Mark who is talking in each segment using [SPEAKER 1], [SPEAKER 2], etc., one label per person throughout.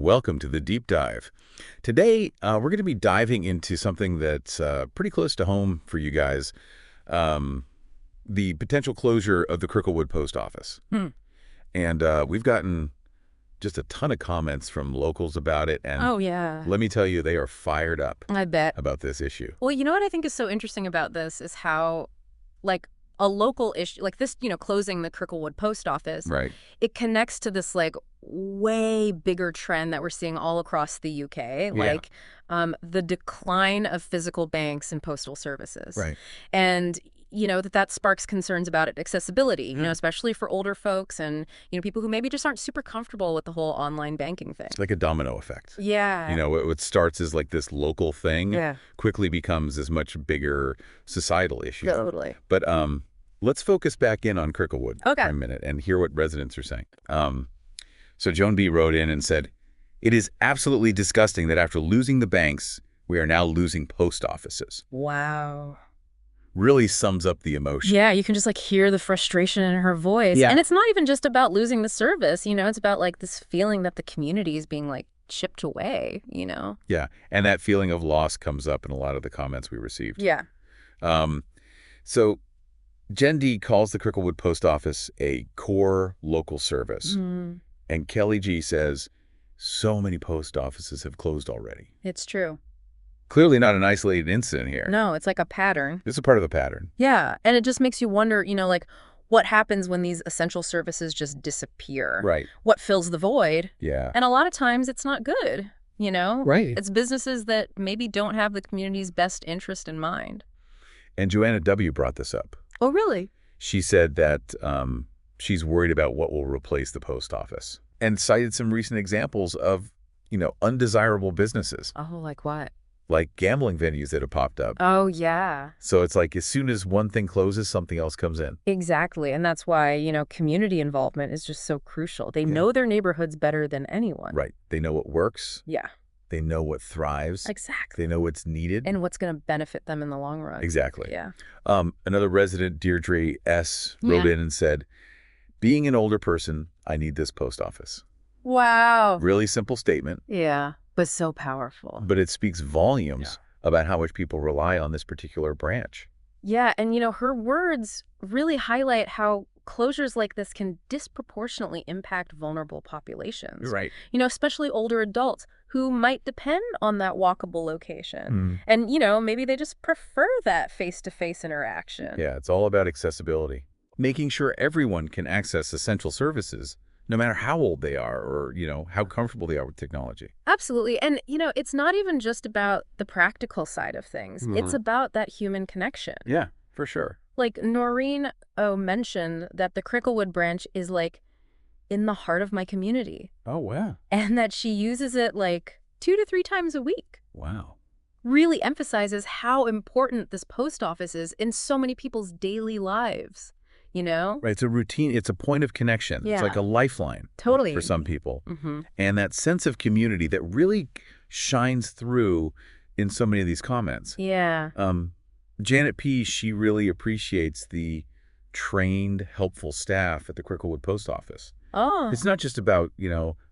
[SPEAKER 1] Welcome to the Deep Dive. Today, we're going to be diving into something that's pretty close to home for you guys, the potential closure of the Cricklewood post office. And we've gotten just a ton of comments from locals about it, and
[SPEAKER 2] Oh, yeah.
[SPEAKER 1] let me tell you, they are fired up
[SPEAKER 2] I bet.
[SPEAKER 1] about this issue.
[SPEAKER 2] Well, you know what I think is so interesting about this is how, like, a local issue, like this, closing the Cricklewood post office,
[SPEAKER 1] Right.
[SPEAKER 2] it connects to this, like, way bigger trend that we're seeing all across the UK,
[SPEAKER 1] Yeah.
[SPEAKER 2] like the decline of physical banks and postal services.
[SPEAKER 1] Right.
[SPEAKER 2] And, that sparks concerns about accessibility, especially for older folks and, people who maybe just aren't super comfortable with the whole online banking thing.
[SPEAKER 1] It's like a domino effect.
[SPEAKER 2] Yeah.
[SPEAKER 1] You know, what starts as like this local thing
[SPEAKER 2] Yeah.
[SPEAKER 1] quickly becomes this much bigger societal issue.
[SPEAKER 2] Totally.
[SPEAKER 1] But let's focus back in on Cricklewood for
[SPEAKER 2] Okay.
[SPEAKER 1] a minute and hear what residents are saying. So Joan B. wrote in and said, "It is absolutely disgusting that after losing the banks, we are now losing post offices."
[SPEAKER 2] Wow.
[SPEAKER 1] Really sums up the emotion.
[SPEAKER 2] Yeah, you can just hear the frustration in her voice.
[SPEAKER 1] Yeah.
[SPEAKER 2] And it's not even just about losing the service, it's about this feeling that the community is being chipped away,
[SPEAKER 1] Yeah, and that feeling of loss comes up in a lot of the comments we received.
[SPEAKER 2] Yeah.
[SPEAKER 1] So Jen D. calls the Cricklewood post office a core local service. And Kelly G. says, so many post offices have closed already.
[SPEAKER 2] It's true.
[SPEAKER 1] Clearly not an isolated incident here.
[SPEAKER 2] No, it's like a pattern.
[SPEAKER 1] This is part of a pattern.
[SPEAKER 2] Yeah, and it just makes you wonder, what happens when these essential services just disappear?
[SPEAKER 1] Right.
[SPEAKER 2] What fills the void?
[SPEAKER 1] Yeah.
[SPEAKER 2] And a lot of times it's not good,
[SPEAKER 1] Right.
[SPEAKER 2] It's businesses that maybe don't have the community's best interest in mind.
[SPEAKER 1] And Joanna W. brought this up.
[SPEAKER 2] Oh, really?
[SPEAKER 1] She said that she's worried about what will replace the post office and cited some recent examples of, undesirable businesses,
[SPEAKER 2] Oh, like what?
[SPEAKER 1] like gambling venues that have popped up.
[SPEAKER 2] Oh, yeah.
[SPEAKER 1] So it's like as soon as one thing closes, something else comes in.
[SPEAKER 2] Exactly. And that's why, community involvement is just so crucial. They know their neighborhoods better than anyone.
[SPEAKER 1] Right. They know what works.
[SPEAKER 2] Yeah,
[SPEAKER 1] They know what thrives.
[SPEAKER 2] exactly.
[SPEAKER 1] They know what's needed.
[SPEAKER 2] And what's going to benefit them in the long run.
[SPEAKER 1] Exactly.
[SPEAKER 2] Yeah.
[SPEAKER 1] Another resident, Deirdre S., wrote in and said, being an older person, I need this post office.
[SPEAKER 2] Wow.
[SPEAKER 1] Really simple statement,
[SPEAKER 2] Yeah, but so powerful.
[SPEAKER 1] but it speaks volumes about how much people rely on this particular branch.
[SPEAKER 2] Yeah, and her words really highlight how closures like this can disproportionately impact vulnerable populations.
[SPEAKER 1] Right.
[SPEAKER 2] Especially older adults who might depend on that walkable location. And, maybe they just prefer that face-to-face interaction.
[SPEAKER 1] Yeah, it's all about accessibility. Making sure everyone can access essential services, no matter how old they are or, how comfortable they are with technology.
[SPEAKER 2] Absolutely. And, it's not even just about the practical side of things. It's about that human connection.
[SPEAKER 1] Yeah, for sure.
[SPEAKER 2] Like Noreen O mentioned that the Cricklewood branch is in the heart of my community.
[SPEAKER 1] Oh, wow.
[SPEAKER 2] And that she uses it 2 to 3 times a week.
[SPEAKER 1] Wow.
[SPEAKER 2] Really emphasizes how important this post office is in so many people's daily lives,
[SPEAKER 1] Right, it's a routine. It's a point of connection.
[SPEAKER 2] Yeah.
[SPEAKER 1] It's like a lifeline
[SPEAKER 2] Totally.
[SPEAKER 1] for some people.
[SPEAKER 2] Mm-hmm.
[SPEAKER 1] And that sense of community that really shines through in so many of these comments.
[SPEAKER 2] Yeah.
[SPEAKER 1] Janet P., she really appreciates the trained, helpful staff at the Cricklewood post office.
[SPEAKER 2] Oh.
[SPEAKER 1] It's not just about,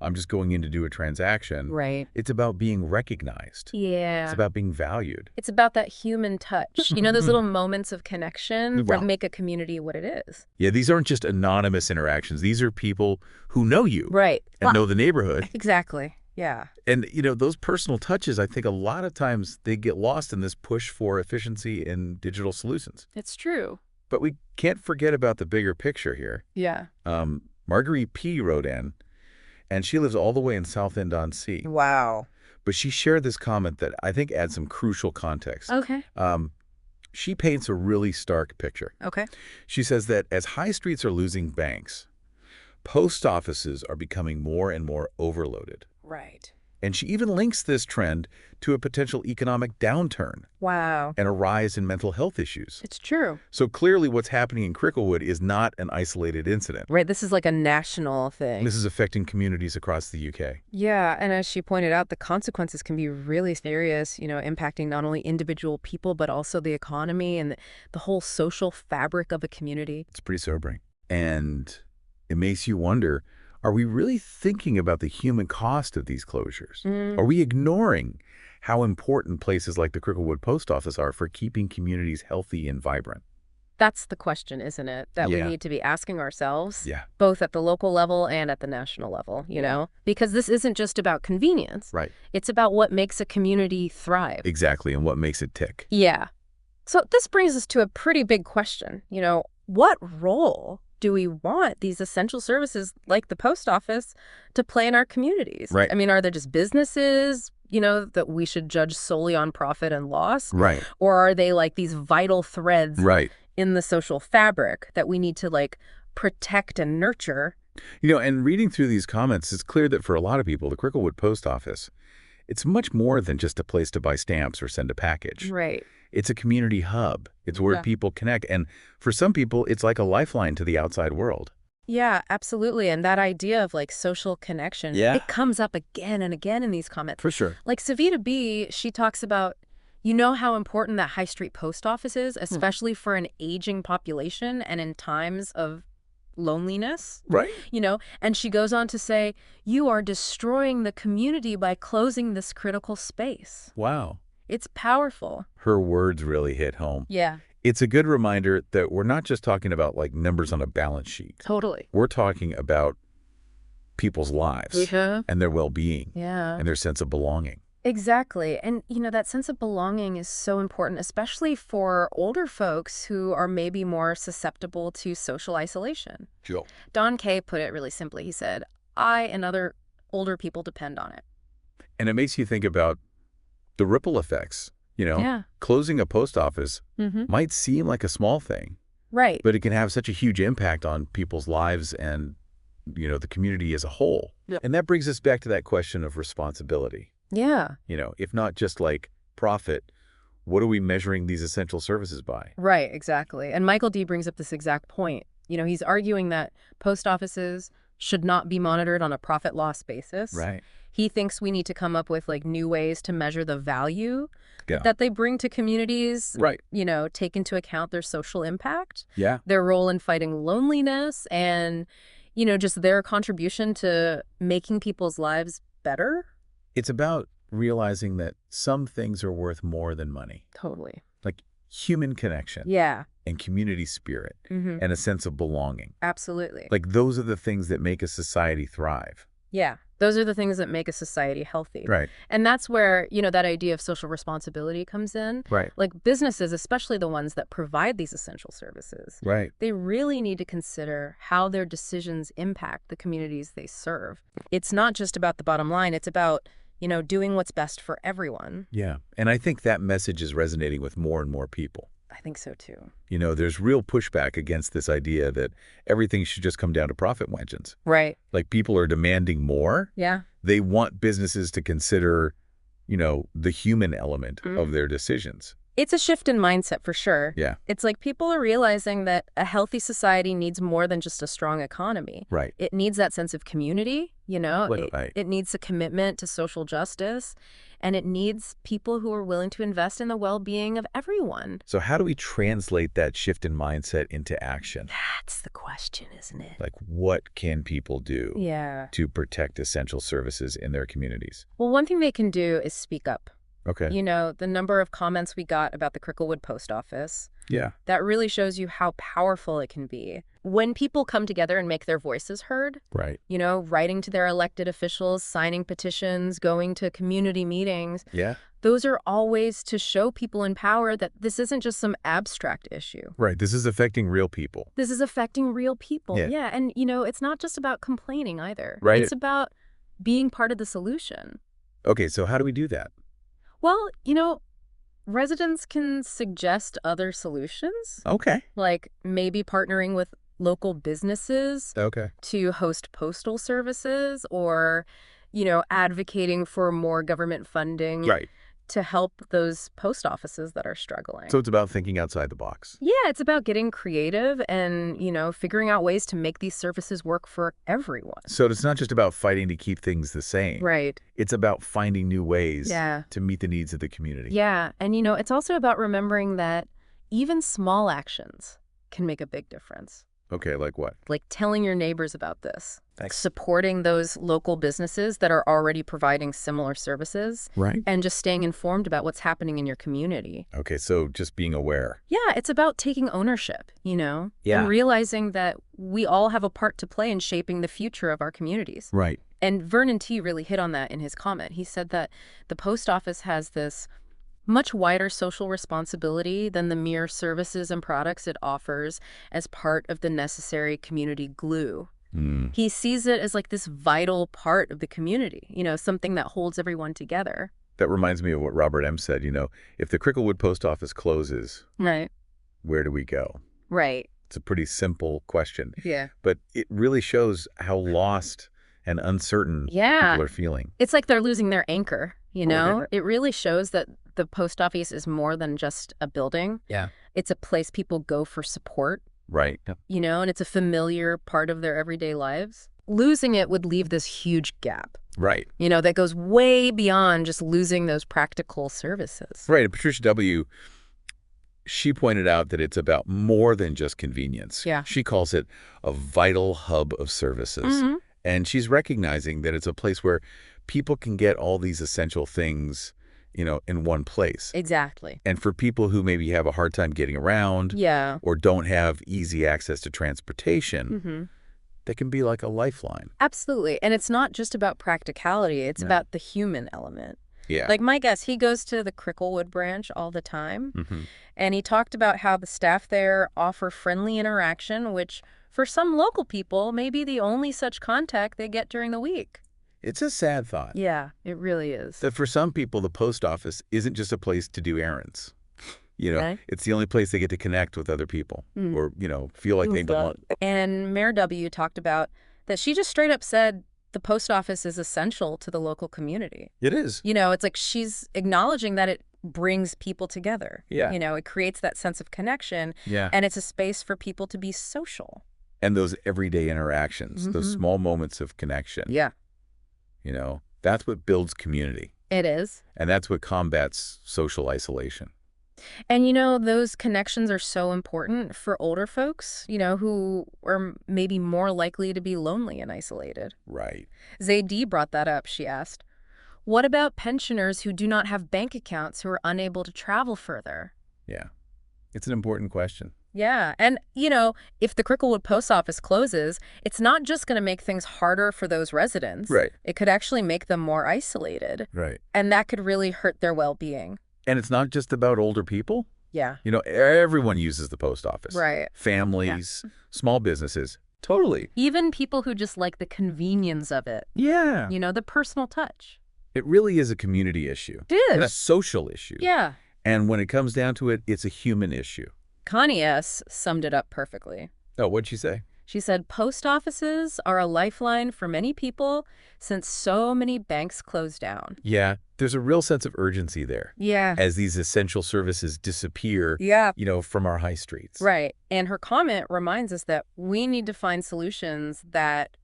[SPEAKER 1] I'm just going in to do a transaction.
[SPEAKER 2] Right.
[SPEAKER 1] It's about being recognized.
[SPEAKER 2] Yeah.
[SPEAKER 1] It's about being valued.
[SPEAKER 2] It's about that human touch. Those little moments of connection
[SPEAKER 1] Well.
[SPEAKER 2] that make a community what it is.
[SPEAKER 1] Yeah, these aren't just anonymous interactions. These are people who know you
[SPEAKER 2] Right.
[SPEAKER 1] and know the neighborhood.
[SPEAKER 2] Exactly. Yeah.
[SPEAKER 1] And, those personal touches, I think a lot of times they get lost in this push for efficiency in digital solutions.
[SPEAKER 2] It's true.
[SPEAKER 1] But we can't forget about the bigger picture here.
[SPEAKER 2] Yeah.
[SPEAKER 1] Marguerite P. wrote in, and she lives all the way in Southend-on-Sea.
[SPEAKER 2] Wow.
[SPEAKER 1] But she shared this comment that I think adds some crucial context.
[SPEAKER 2] Okay.
[SPEAKER 1] She paints a really stark picture.
[SPEAKER 2] Okay.
[SPEAKER 1] She says that as high streets are losing banks, post offices are becoming more and more overloaded.
[SPEAKER 2] Right.
[SPEAKER 1] And she even links this trend to a potential economic downturn
[SPEAKER 2] Wow.
[SPEAKER 1] and a rise in mental health issues.
[SPEAKER 2] It's true.
[SPEAKER 1] So clearly what's happening in Cricklewood is not an isolated incident.
[SPEAKER 2] Right. This is a national thing.
[SPEAKER 1] This is affecting communities across the UK.
[SPEAKER 2] Yeah. And as she pointed out, the consequences can be really serious, impacting not only individual people, but also the economy and the whole social fabric of a community.
[SPEAKER 1] It's pretty sobering. And it makes you wonder, Are we really thinking about the human cost of these closures?
[SPEAKER 2] Mm.
[SPEAKER 1] Are we ignoring how important places like the Cricklewood post office are for keeping communities healthy and vibrant?
[SPEAKER 2] That's the question, isn't it? That we
[SPEAKER 1] Yeah.
[SPEAKER 2] need to be asking ourselves,
[SPEAKER 1] Yeah.
[SPEAKER 2] both at the local level and at the national level, you know? Because this isn't just about convenience.
[SPEAKER 1] Right.
[SPEAKER 2] It's about what makes a community thrive.
[SPEAKER 1] Exactly, and what makes it tick.
[SPEAKER 2] Yeah. So this brings us to a pretty big question. What role do we want these essential services like the post office to play in our communities?
[SPEAKER 1] Right.
[SPEAKER 2] I mean, are there just businesses, that we should judge solely on profit and loss?
[SPEAKER 1] Right.
[SPEAKER 2] Or are they like these vital threads
[SPEAKER 1] Right.
[SPEAKER 2] in the social fabric that we need to like protect and nurture?
[SPEAKER 1] And reading through these comments, it's clear that for a lot of people, the Cricklewood post office, it's much more than just a place to buy stamps or send a package.
[SPEAKER 2] Right.
[SPEAKER 1] It's a community hub. It's where people connect. And for some people, it's like a lifeline to the outside world.
[SPEAKER 2] Yeah, absolutely. And that idea of like social connection, it comes up again and again in these comments.
[SPEAKER 1] For sure.
[SPEAKER 2] Like Savita B, she talks about, how important that high street post office is, especially for an aging population and in times of loneliness.
[SPEAKER 1] Right.
[SPEAKER 2] And she goes on to say, you are destroying the community by closing this critical space.
[SPEAKER 1] Wow.
[SPEAKER 2] It's powerful.
[SPEAKER 1] Her words really hit home.
[SPEAKER 2] Yeah.
[SPEAKER 1] It's a good reminder that we're not just talking about like numbers on a balance sheet.
[SPEAKER 2] Totally.
[SPEAKER 1] We're talking about people's lives and their well-being and their sense of belonging.
[SPEAKER 2] Exactly. And, that sense of belonging is so important, especially for older folks who are maybe more susceptible to social isolation.
[SPEAKER 1] Sure.
[SPEAKER 2] Don Kay put it really simply. He said, I and other older people depend on it.
[SPEAKER 1] And it makes you think about the ripple effects. Closing a post office might seem like a small thing.
[SPEAKER 2] Right.
[SPEAKER 1] But it can have such a huge impact on people's lives and, the community as a whole.
[SPEAKER 2] Yep.
[SPEAKER 1] And that brings us back to that question of responsibility.
[SPEAKER 2] Yeah.
[SPEAKER 1] If not just like profit, what are we measuring these essential services by?
[SPEAKER 2] Right, exactly. And Michael D. brings up this exact point. He's arguing that post offices should not be monitored on a profit-loss basis.
[SPEAKER 1] Right.
[SPEAKER 2] He thinks we need to come up with like new ways to measure the value that they bring to communities.
[SPEAKER 1] Right.
[SPEAKER 2] Take into account their social impact,
[SPEAKER 1] Yeah.
[SPEAKER 2] their role in fighting loneliness, and, just their contribution to making people's lives better.
[SPEAKER 1] It's about realizing that some things are worth more than money.
[SPEAKER 2] Totally.
[SPEAKER 1] Like human connection.
[SPEAKER 2] Yeah.
[SPEAKER 1] And community spirit and a sense of belonging.
[SPEAKER 2] Absolutely.
[SPEAKER 1] Like those are the things that make a society thrive.
[SPEAKER 2] Yeah. Those are the things that make a society healthy.
[SPEAKER 1] Right.
[SPEAKER 2] And that's where, that idea of social responsibility comes in.
[SPEAKER 1] Right.
[SPEAKER 2] Like businesses, especially the ones that provide these essential services.
[SPEAKER 1] Right.
[SPEAKER 2] They really need to consider how their decisions impact the communities they serve. It's not just about the bottom line. It's about, doing what's best for everyone.
[SPEAKER 1] Yeah. And I think that message is resonating with more and more people.
[SPEAKER 2] I think so, too.
[SPEAKER 1] There's real pushback against this idea that everything should just come down to profit margins.
[SPEAKER 2] Right.
[SPEAKER 1] Like people are demanding more.
[SPEAKER 2] Yeah.
[SPEAKER 1] They want businesses to consider, the human element of their decisions.
[SPEAKER 2] It's a shift in mindset for sure.
[SPEAKER 1] Yeah.
[SPEAKER 2] It's like people are realizing that a healthy society needs more than just a strong economy.
[SPEAKER 1] Right.
[SPEAKER 2] It needs that sense of community,
[SPEAKER 1] Right.
[SPEAKER 2] It needs a commitment to social justice, and it needs people who are willing to invest in the well-being of everyone.
[SPEAKER 1] So how do we translate that shift in mindset into action?
[SPEAKER 2] That's the question, isn't it?
[SPEAKER 1] Like what can people do
[SPEAKER 2] Yeah.
[SPEAKER 1] to protect essential services in their communities?
[SPEAKER 2] Well, one thing they can do is speak up.
[SPEAKER 1] Okay.
[SPEAKER 2] The number of comments we got about the Cricklewood post office,
[SPEAKER 1] Yeah.
[SPEAKER 2] that really shows you how powerful it can be. When people come together and make their voices heard,
[SPEAKER 1] Right.
[SPEAKER 2] writing to their elected officials, signing petitions, going to community meetings,
[SPEAKER 1] Yeah.
[SPEAKER 2] those are all ways to show people in power that this isn't just some abstract issue.
[SPEAKER 1] Right. This is affecting real people.
[SPEAKER 2] This is affecting real people.
[SPEAKER 1] Yeah.
[SPEAKER 2] And, it's not just about complaining either.
[SPEAKER 1] Right.
[SPEAKER 2] It's about being part of the solution.
[SPEAKER 1] Okay. So how do we do that?
[SPEAKER 2] Well, residents can suggest other solutions,
[SPEAKER 1] Okay.
[SPEAKER 2] like maybe partnering with local businesses
[SPEAKER 1] Okay.
[SPEAKER 2] to host postal services or, advocating for more government funding
[SPEAKER 1] Right.
[SPEAKER 2] to help those post offices that are struggling.
[SPEAKER 1] So it's about thinking outside the box.
[SPEAKER 2] Yeah, it's about getting creative and, figuring out ways to make these services work for everyone.
[SPEAKER 1] So it's not just about fighting to keep things the same.
[SPEAKER 2] Right.
[SPEAKER 1] It's about finding new ways
[SPEAKER 2] Yeah.
[SPEAKER 1] to meet the needs of the community.
[SPEAKER 2] Yeah. And, it's also about remembering that even small actions can make a big difference.
[SPEAKER 1] Okay, like what?
[SPEAKER 2] Like telling your neighbors about this.
[SPEAKER 1] Thanks.
[SPEAKER 2] Supporting those local businesses that are already providing similar services.
[SPEAKER 1] Right.
[SPEAKER 2] And just staying informed about what's happening in your community.
[SPEAKER 1] Okay, so just being aware.
[SPEAKER 2] Yeah, it's about taking ownership,
[SPEAKER 1] Yeah.
[SPEAKER 2] and realizing that we all have a part to play in shaping the future of our communities.
[SPEAKER 1] Right.
[SPEAKER 2] And Vernon T. really hit on that in his comment. He said that the post office has this much wider social responsibility than the mere services and products it offers as part of the necessary community glue. He sees it as like this vital part of the community, something that holds everyone together.
[SPEAKER 1] That reminds me of what Robert M. said, if the Cricklewood post office closes,
[SPEAKER 2] Right.
[SPEAKER 1] where do we go?
[SPEAKER 2] Right.
[SPEAKER 1] It's a pretty simple question.
[SPEAKER 2] Yeah.
[SPEAKER 1] But it really shows how lost and uncertain people are feeling.
[SPEAKER 2] It's like they're losing their anchor,
[SPEAKER 1] Or
[SPEAKER 2] It really shows that the post office is more than just a building.
[SPEAKER 1] Yeah.
[SPEAKER 2] It's a place people go for support.
[SPEAKER 1] Right.
[SPEAKER 2] And it's a familiar part of their everyday lives. Losing it would leave this huge gap,
[SPEAKER 1] Right.
[SPEAKER 2] that goes way beyond just losing those practical services.
[SPEAKER 1] Right. And Patricia W., she pointed out that it's about more than just convenience.
[SPEAKER 2] Yeah.
[SPEAKER 1] She calls it a vital hub of services.
[SPEAKER 2] Mm-hmm.
[SPEAKER 1] And she's recognizing that it's a place where people can get all these essential things, in one place.
[SPEAKER 2] Exactly.
[SPEAKER 1] And for people who maybe have a hard time getting around or don't have easy access to transportation, that can be like a lifeline.
[SPEAKER 2] Absolutely. And it's not just about practicality. It's about the human element.
[SPEAKER 1] Yeah.
[SPEAKER 2] Like my guest, he goes to the Cricklewood branch all the time. And he talked about how the staff there offer friendly interaction, which for some local people may be the only such contact they get during the week.
[SPEAKER 1] It's a sad thought.
[SPEAKER 2] Yeah, it really is.
[SPEAKER 1] That for some people, the post office isn't just a place to do errands.
[SPEAKER 2] Okay.
[SPEAKER 1] It's the only place they get to connect with other people or, feel like they belong.
[SPEAKER 2] And Mayor W. talked about that she just straight up said the post office is essential to the local community.
[SPEAKER 1] It is.
[SPEAKER 2] It's like she's acknowledging that it brings people together.
[SPEAKER 1] Yeah.
[SPEAKER 2] It creates that sense of connection.
[SPEAKER 1] Yeah.
[SPEAKER 2] And it's a space for people to be social.
[SPEAKER 1] And those everyday interactions, those small moments of connection.
[SPEAKER 2] Yeah.
[SPEAKER 1] That's what builds community.
[SPEAKER 2] It is.
[SPEAKER 1] And that's what combats social isolation.
[SPEAKER 2] And, those connections are so important for older folks, who are maybe more likely to be lonely and isolated.
[SPEAKER 1] Right.
[SPEAKER 2] Zaydee brought that up, she asked. What about pensioners who do not have bank accounts who are unable to travel further?
[SPEAKER 1] Yeah. It's an important question.
[SPEAKER 2] Yeah. And, if the Cricklewood post office closes, it's not just going to make things harder for those residents.
[SPEAKER 1] Right.
[SPEAKER 2] It could actually make them more isolated.
[SPEAKER 1] Right.
[SPEAKER 2] And that could really hurt their well-being.
[SPEAKER 1] And it's not just about older people.
[SPEAKER 2] Yeah.
[SPEAKER 1] Everyone uses the post office.
[SPEAKER 2] Right.
[SPEAKER 1] Families, small businesses. Totally.
[SPEAKER 2] Even people who just like the convenience of it.
[SPEAKER 1] Yeah.
[SPEAKER 2] The personal touch.
[SPEAKER 1] It really is a community issue.
[SPEAKER 2] It is.
[SPEAKER 1] And a social issue.
[SPEAKER 2] Yeah.
[SPEAKER 1] And when it comes down to it, it's a human issue.
[SPEAKER 2] Connie S. summed it up perfectly.
[SPEAKER 1] Oh, what'd she say?
[SPEAKER 2] She said, post offices are a lifeline for many people since so many banks closed down.
[SPEAKER 1] Yeah, there's a real sense of urgency there.
[SPEAKER 2] Yeah.
[SPEAKER 1] As these essential services disappear, from our high streets.
[SPEAKER 2] Right. And her comment reminds us that we need to find solutions that,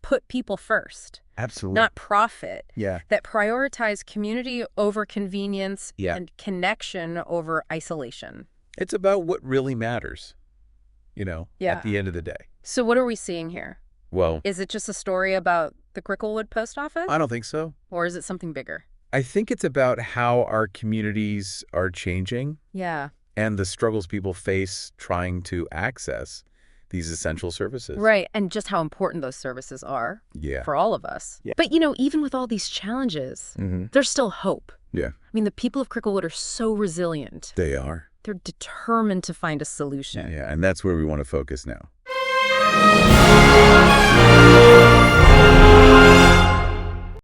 [SPEAKER 2] put people first.
[SPEAKER 1] Absolutely.
[SPEAKER 2] Not profit.
[SPEAKER 1] Yeah.
[SPEAKER 2] That prioritize community over convenience
[SPEAKER 1] Yeah.
[SPEAKER 2] and connection over isolation.
[SPEAKER 1] It's about what really matters, at the end of the day.
[SPEAKER 2] So what are we seeing here?
[SPEAKER 1] Well,
[SPEAKER 2] Is it just a story about the Cricklewood post office?
[SPEAKER 1] I don't think so.
[SPEAKER 2] Or is it something bigger?
[SPEAKER 1] I think it's about how our communities are changing
[SPEAKER 2] Yeah.
[SPEAKER 1] and the struggles people face trying to access these essential services.
[SPEAKER 2] Right. And just how important those services are
[SPEAKER 1] Yeah.
[SPEAKER 2] for all of us.
[SPEAKER 1] Yeah.
[SPEAKER 2] But, even with all these challenges, there's still hope.
[SPEAKER 1] Yeah.
[SPEAKER 2] I mean, the people of Cricklewood are so resilient.
[SPEAKER 1] They are.
[SPEAKER 2] They're determined to find a solution.
[SPEAKER 1] Yeah, and that's where we want to focus now.